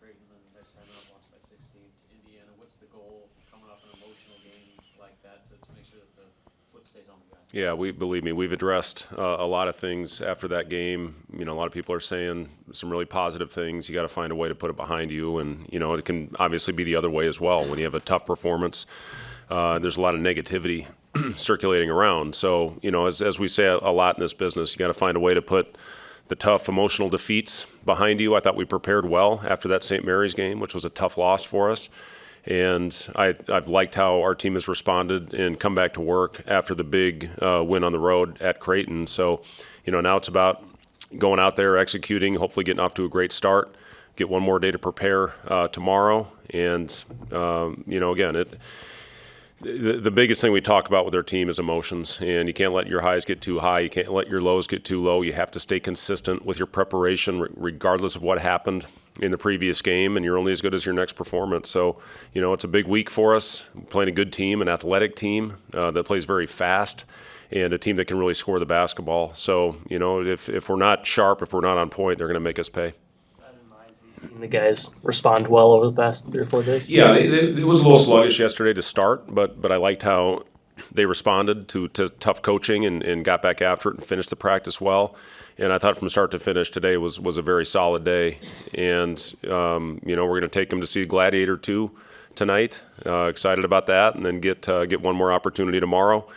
Creighton, and then next time out lost by 16 to Indiana. What's the goal coming off an emotional game like that to make sure that the foot stays on the gas? Yeah, we've addressed a lot of things after that game. You know, a lot of people are saying some really positive things. You got to find a way to put it behind you, and you know, it can obviously be the other way as well. When you have a tough performance, there's a lot of negativity circulating around. So, you know, as we say a lot in this business, you got to find a way to put the tough emotional defeats behind you. I thought we prepared well after that St. Mary's game, which was a tough loss for us. And I've liked how our team has responded and come back to work after the big win on the road at Creighton. So, you know, now it's about going out there, executing, hopefully getting off to a great start, get one more day to prepare tomorrow. And, you know, again, the biggest thing we talk about with our team is emotions, and you can't let your highs get too high. You can't let your lows get too low. You have to stay consistent with your preparation regardless of what happened in the previous game, and you're only as good as your next performance. So, you know, it's a big week for us. We're playing a good team, an athletic team that plays very fast, and a team that can really score the basketball. So, you know, if we're not sharp, if we're not on point, they're going to make us pay. The guys respond well over the past 3 or 4 days? Yeah, it was a little sluggish yesterday to start, but I liked how they responded to tough coaching and got back after it and finished the practice well. And I thought from start to finish today was a very solid day. And, you know, we're going to take them to see Gladiator 2 tonight. Excited about that, and then get one more opportunity tomorrow.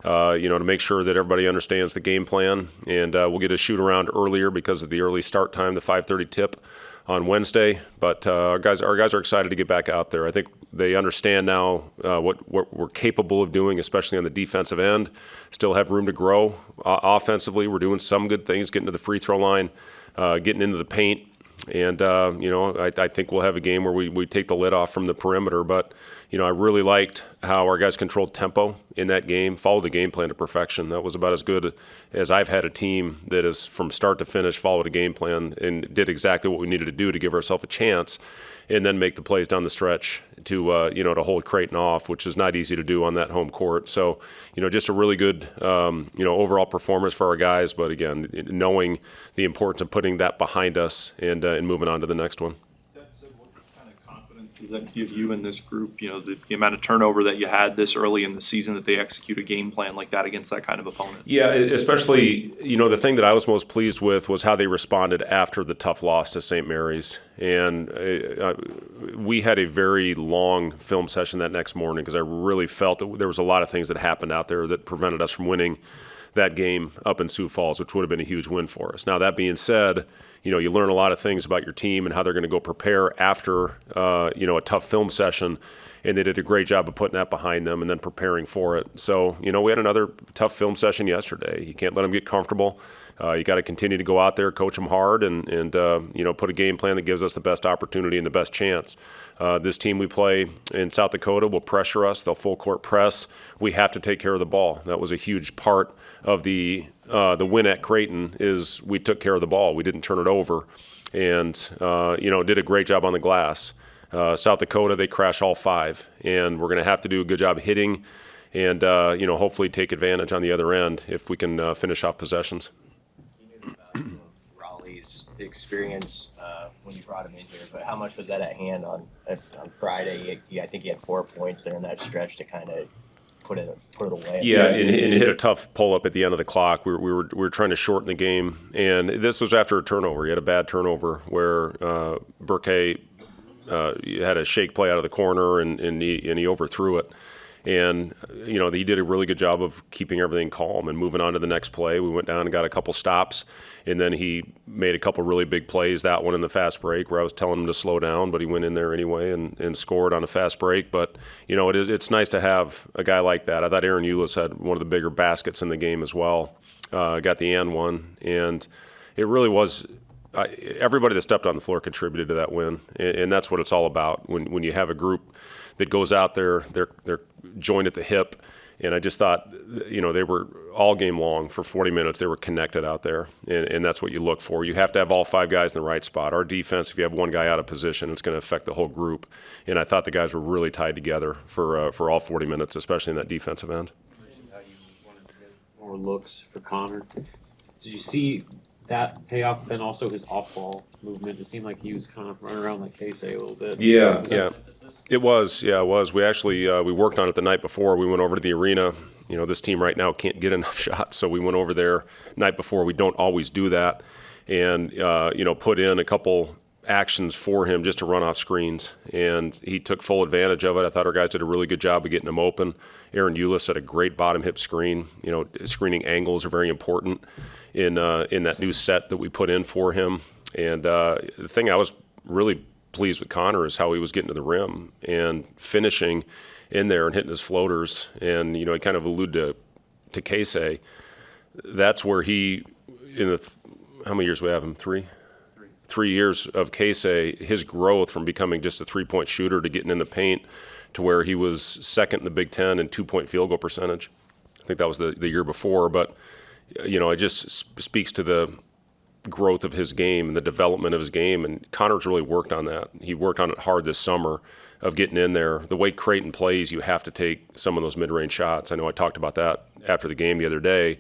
You know, to make sure that everybody understands the game plan. And we'll get a shoot around earlier because of the early start time, the 5:30 tip on Wednesday. But our guys are excited to get back out there. I think they understand now what we're capable of doing, especially on the defensive end. Still have room to grow. Offensively, we're doing some good things, getting to the free throw line, getting into the paint. And, you know, I think we'll have a game where we take the lid off from the perimeter. But, you know, I really liked how our guys controlled tempo in that game, followed the game plan to perfection. That was about as good as I've had a team that is from start to finish followed a game plan and did exactly what we needed to do to give ourselves a chance and then make the plays down the stretch to, you know, to hold Creighton off, which is not easy to do on that home court. So, you know, just a really good, you know, overall performance for our guys. But again, knowing the importance of putting that behind us and moving on to the next one. That said, what kind of confidence does that give you in this group? You know, the amount of turnover that you had this early in the season, that they execute a game plan like that against that kind of opponent. Yeah, especially, you know, the thing that I was most pleased with was how they responded after the tough loss to St. Mary's. And we had a very long film session that next morning because I really felt that there was a lot of things that happened out there that prevented us from winning that game up in Sioux Falls, which would have been a huge win for us. Now, that being said, you know, you learn a lot of things about your team and how they're going to go prepare after, you know, a tough film session. And they did a great job of putting that behind them and then preparing for it. So, you know, we had another tough film session yesterday. You can't let them get comfortable. You got to continue to go out there, coach them hard, and you know, put a game plan that gives us the best opportunity and the best chance. This team we play in South Dakota will pressure us. They'll full court press. We have to take care of the ball. That was a huge part of the win at Creighton is we took care of the ball. We didn't turn it over, and you know, did a great job on the glass. South Dakota, they crash all 5, and we're going to have to do a good job hitting, and you know, hopefully take advantage on the other end if we can finish off possessions. Raleigh's experience when you brought him in here, but how much was that at hand on Friday? I think he had 4 points there in that stretch to kind of put it away. Yeah, and hit a tough pull-up at the end of the clock. We were trying to shorten the game, and this was after a turnover. He had a bad turnover where Burke had a shake play out of the corner, and he overthrew it. And, you know, he did a really good job of keeping everything calm and moving on to the next play. We went down and got a couple stops, and then he made a couple really big plays, that one in the fast break where I was telling him to slow down, but he went in there anyway and scored on a fast break. But, you know, it's nice to have a guy like that. I thought Aaron Eulis had one of the bigger baskets in the game as well, got the and one, and it really was everybody that stepped on the floor contributed to that win, and that's what it's all about. When you have a group that goes out there, they're joined at the hip, and I just thought, you know, they were all game long for 40 minutes. They were connected out there, and that's what you look for. You have to have all 5 guys in the right spot. Our defense, if you have one guy out of position, it's going to affect the whole group, and I thought the guys were really tied together for all 40 minutes, especially in that defensive end. You mentioned how you wanted to get more looks for Connor. Did you see that payoff been also his off-ball movement? It seemed like he was kind of running around like Casey a little bit. Yeah, Was that yeah. an Emphasis? It was. We actually we worked on it the night before. We went over to the arena. You know, this team right now can't get enough shots, so we went over there night before. We don't always do that, and put in a couple actions for him just to run off screens, and he took full advantage of it. I thought our guys did a really good job of getting him open. Aaron Eulis had a great bottom hip screen. You know, screening angles are very important in that new set that we put in for him. And the thing I was really pleased with Connor is how he was getting to the rim and finishing in there and hitting his floaters. And he kind of alluded to Casey. That's where he, how many years we have him? 3 years of Casey, his growth from becoming just a three-point shooter to getting in the paint to where he was second in the Big Ten in two-point field goal percentage. I think that was the year before, but it just speaks to the growth of his game and the development of his game, and Connor's really worked on that. He worked on it hard this summer of getting in there. The way Creighton plays, you have to take some of those mid-range shots. I know I talked about that after the game the other day,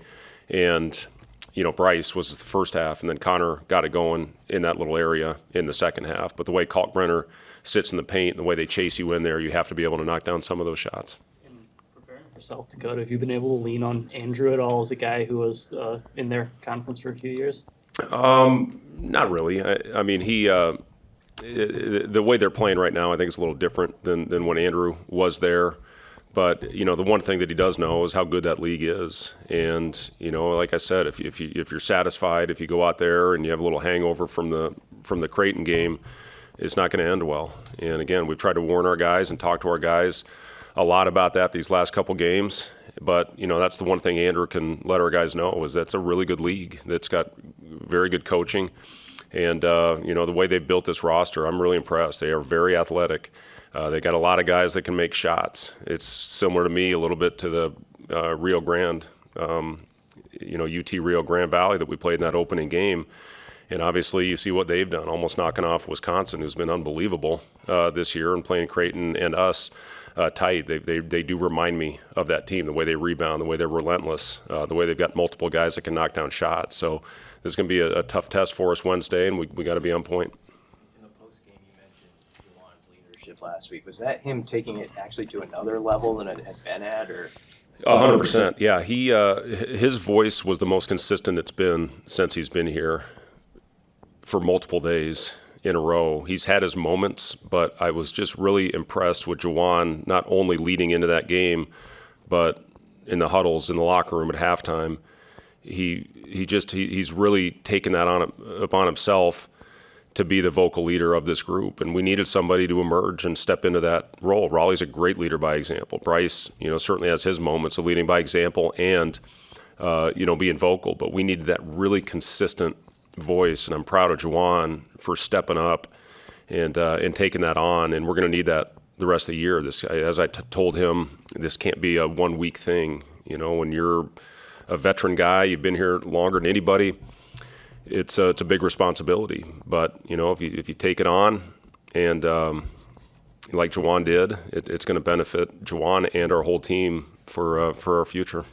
and Bryce was the first half, and then Connor got it going in that little area in the second half. But the way Kalkbrenner sits in the paint and the way they chase you in there, you have to be able to knock down some of those shots. Preparing for South Dakota, have you been able to lean on Andrew at all as a guy who was in their conference for a few years? Not really. I mean, the way they're playing right now, I think is a little different than when Andrew was there. But the one thing that he does know is how good that league is, and like I said, if you're satisfied, if you go out there and you have a little hangover from the Creighton game, it's not going to end well. And again, we've tried to warn our guys and talk to our guys a lot about that these last couple games. But that's the one thing Andrew can let our guys know is that's a really good league that's got very good coaching, and the way they've built this roster, I'm really impressed. They are very athletic. They got a lot of guys that can make shots. It's similar to me a little bit to the Rio Grande, UT Rio Grande Valley that we played in that opening game. And obviously you see what they've done, almost knocking off Wisconsin, who's been unbelievable this year, and playing Creighton and us tight. They do remind me of that team, the way they rebound, the way they're relentless, the way they've got multiple guys that can knock down shots. So this is going to be a tough test for us Wednesday, and we got to be on point. In the post game, you mentioned Juwan's leadership last week. Was that him taking it actually to another level than it had been at, or? 100%. Yeah, his voice was the most consistent it's been since he's been here for multiple days in a row. He's had his moments, but I was just really impressed with Juwan, not only leading into that game, but in the huddles in the locker room at halftime. He's really taken that upon himself to be the vocal leader of this group, and we needed somebody to emerge and step into that role. Raleigh's a great leader by example. Bryce, certainly has his moments of leading by example and being vocal, but we needed that really consistent voice, and I'm proud of Juwan for stepping up and taking that on, and we're going to need that the rest of the year. As I told him, this can't be a 1 week thing. When you're a veteran guy, you've been here longer than anybody, it's a big responsibility. But if you take it on and like Juwan did, it's going to benefit Juwan and our whole team for our future.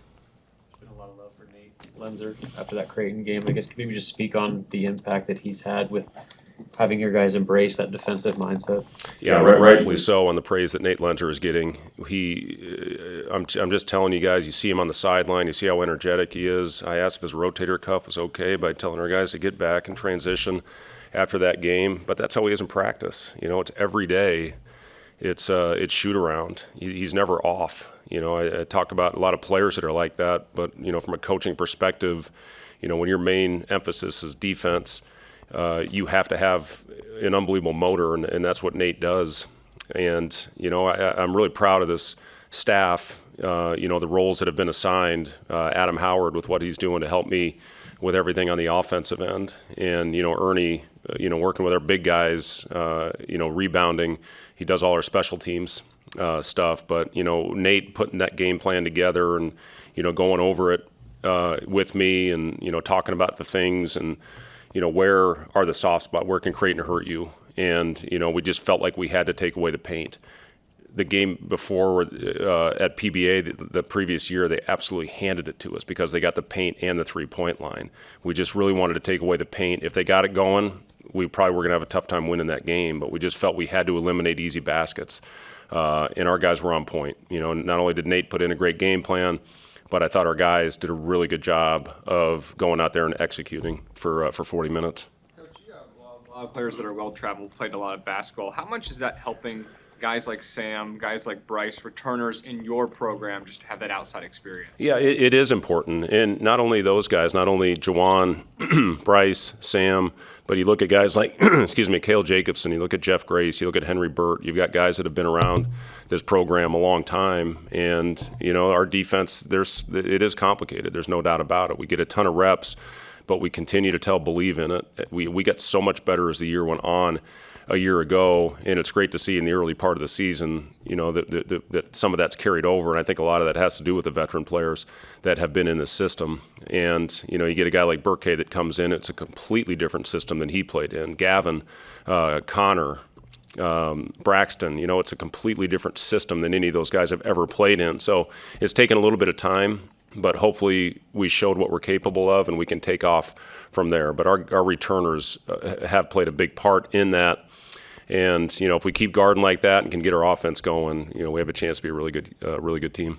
Been a lot of love for Nate Lenzer after that Creighton game. I guess maybe just speak on the impact that he's had with having your guys embrace that defensive mindset. Yeah, rightfully so on the praise that Nate Lenzer is getting. I'm just telling you guys, you see him on the sideline, you see how energetic he is. I asked if his rotator cuff was okay by telling our guys to get back and transition after that game, but that's how he is in practice. It's every day. It's shoot around. He's never off. I talk about a lot of players that are like that, but from a coaching perspective, when your main emphasis is defense, you have to have an unbelievable motor, and that's what Nate does. And I'm really proud of this staff. The roles that have been assigned. Adam Howard with what he's doing to help me with everything on the offensive end, and Ernie, working with our big guys, rebounding. He does all our special teams stuff. But Nate putting that game plan together and going over it with me, and talking about the things and. Where are the soft spots? Where can Creighton hurt you? And, we just felt like we had to take away the paint. the game before at PBA the previous year, they absolutely handed it to us because they got the paint and the 3-point line. We just really wanted to take away the paint. If they got it going, we probably were going to have a tough time winning that game, but we just felt we had to eliminate easy baskets. And our guys were on point. You know, not only did Nate put in a great game plan, but I thought our guys did a really good job of going out there and executing for 40 minutes. Coach, you have a lot of players that are well-traveled, played a lot of basketball. How much is that helping guys like Sam, guys like Bryce, returners in your program, just to have that outside experience? Yeah, it is important. And not only those guys, not only Jawan, Bryce, Sam, but you look at guys like, Cale Jacobson, you look at Jeff Grace, you look at Henry Burt, you've got guys that have been around this program a long time. And, you know, our defense, it is complicated. There's no doubt about it. We get a ton of reps, but we continue to believe in it. We got so much better as the year went on a year ago, and it's great to see in the early part of the season, you know, that some of that's carried over, and I think a lot of that has to do with the veteran players that have been in the system. And, you know, you get a guy like Burke that comes in, it's a completely different system than he played in. Gavin, Connor, Braxton, you know, it's a completely different system than any of those guys have ever played in. So it's taken a little bit of time, but hopefully we showed what we're capable of and we can take off from there. But our returners have played a big part in that. And, you know, if we keep guarding like that and can get our offense going, you know, we have a chance to be a really good team.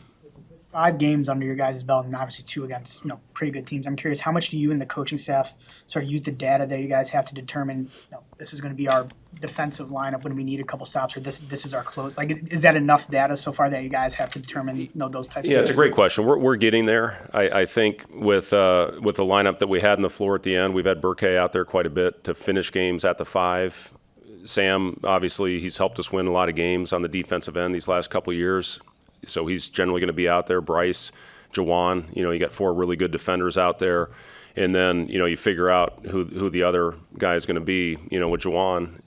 5 games under your guys' belt, and obviously 2 against, you know, pretty good teams. I'm curious, how much do you and the coaching staff sort of use the data that you guys have to determine, you know, this is going to be our defensive lineup when we need a couple stops, or this is our close? Like, is that enough data so far that you guys have to determine, you know, those types? Yeah, of it's a great question. We're getting there. I think with the lineup that we had in the floor at the end, we've had Burke out there quite a bit to finish games at the 5. Sam, obviously, he's helped us win a lot of games on the defensive end these last couple of years. So he's generally going to be out there. Bryce, Jawan, you know, you got 4 really good defenders out there. And then, you know, you figure out who the other guy is going to be, you know, with Jawan,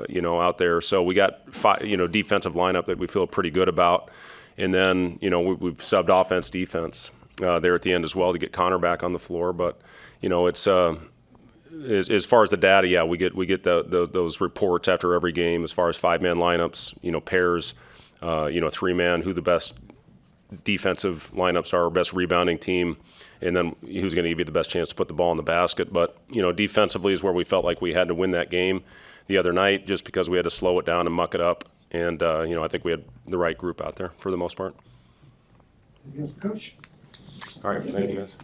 you know, out there. So we got 5, you know, defensive lineup that we feel pretty good about. And then, you know, we've subbed offense, defense there at the end as well to get Connor back on the floor. But, you know, it's as far as the data, yeah, we get those reports after every game as far as 5-man lineups, you know, pairs, you know, 3-man, who the best defensive lineups are, best rebounding team, and then who's going to give you the best chance to put the ball in the basket. But, you know, defensively is where we felt like we had to win that game the other night just because we had to slow it down and muck it up. And, you know, I think we had the right group out there for the most part. Coach? All right, thank you guys.